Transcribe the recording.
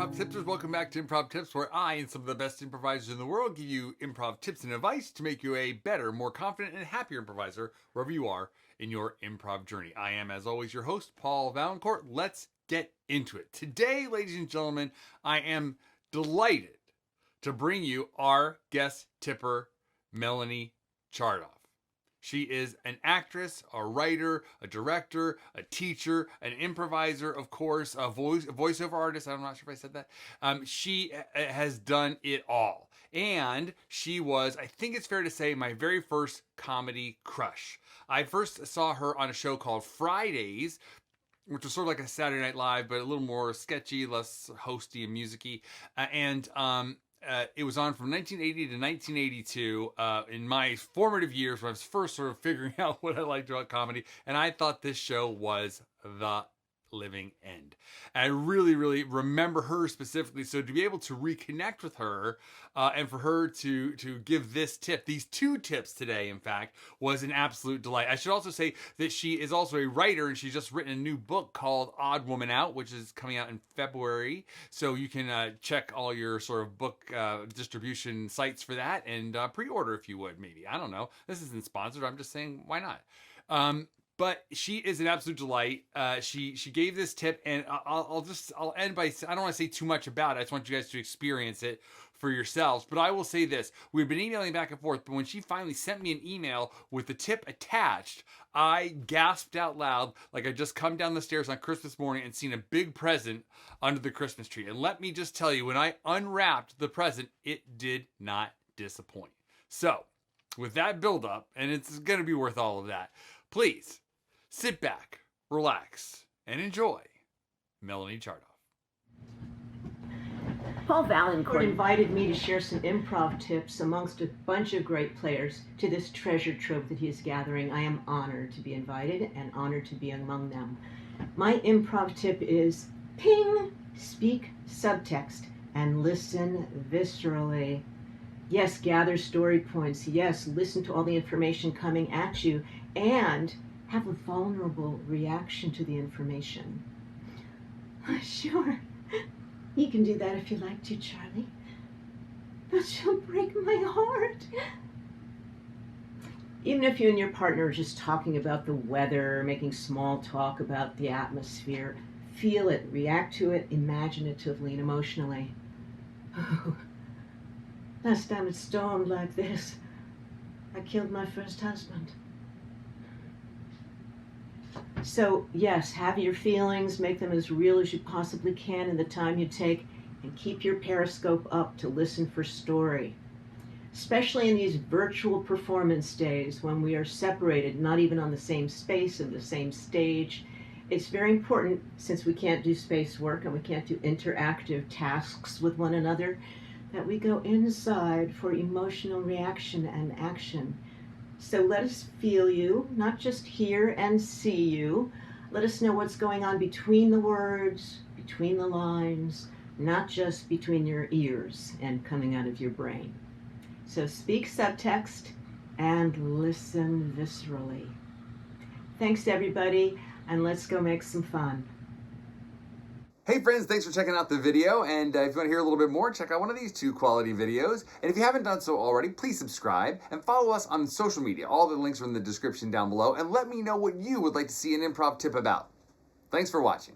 Improv Tipsters. Welcome back to Improv Tips, where I and some of the best improvisers in the world give you improv tips and advice to make you a better, more confident, and happier improviser wherever you are in your improv journey. I am, as always, your host, Paul Vaillancourt. Let's get into it. Today, ladies and gentlemen, I am delighted to bring you our guest tipper, Melanie Chartoff. She is an actress, a writer, a director, a teacher, an improviser, of course, a voiceover artist. I'm not sure if I said that. She has done it all. And she was, I think it's fair to say, my very first comedy crush. I first saw her on a show called Fridays, which was sort of like a Saturday Night Live, but a little more sketchy, less hosty and musicy. It was on from 1980 to 1982 in my formative years when I was first sort of figuring out what I liked about comedy. And I thought this show was the living end. And I really, really remember her specifically. So to be able to reconnect with her and for her to give this tip, these two tips today, in fact, was an absolute delight. I should also say that she is also a writer, and she's just written a new book called Odd Woman Out, which is coming out in February. So you can check all your sort of book distribution sites for that and pre-order if you would, maybe. I don't know. This isn't sponsored. I'm just saying, why not? But she is an absolute delight. She gave this tip, and I'll end by, I don't want to say too much about it. I just want you guys to experience it for yourselves. But I will say this: we've been emailing back and forth, but when she finally sent me an email with the tip attached, I gasped out loud like I just come down the stairs on Christmas morning and seen a big present under the Christmas tree. And let me just tell you, when I unwrapped the present, it did not disappoint. So, with that build up, and it's going to be worth all of that, please sit back, relax, and enjoy Melanie Chartoff. Paul Vaillancourt invited me to share some improv tips amongst a bunch of great players to this treasure trove that he is gathering. I am honored to be invited and honored to be among them. My improv tip is ping, speak subtext, and listen viscerally. Yes, gather story points. Yes, listen to all the information coming at you, and have a vulnerable reaction to the information. Sure, you can do that if you like to, Charlie. But she'll break my heart. Even if you and your partner are just talking about the weather, making small talk about the atmosphere, feel it, react to it imaginatively and emotionally. Last time it stormed like this, I killed my first husband. So yes, have your feelings, make them as real as you possibly can in the time you take, and keep your periscope up to listen for story. Especially in these virtual performance days when we are separated, not even on the same space and the same stage. It's very important, since we can't do space work and we can't do interactive tasks with one another, that we go inside for emotional reaction and action. So let us feel you, not just hear and see you. Let us know what's going on between the words, between the lines, not just between your ears and coming out of your brain. So speak subtext and listen viscerally. Thanks everybody, and let's go make some fun. Hey friends, thanks for checking out the video, and if you want to hear a little bit more, check out one of these two quality videos. And if you haven't done so already, please subscribe and follow us on social media. All the links are in the description down below, and let me know what you would like to see an improv tip about. Thanks for watching.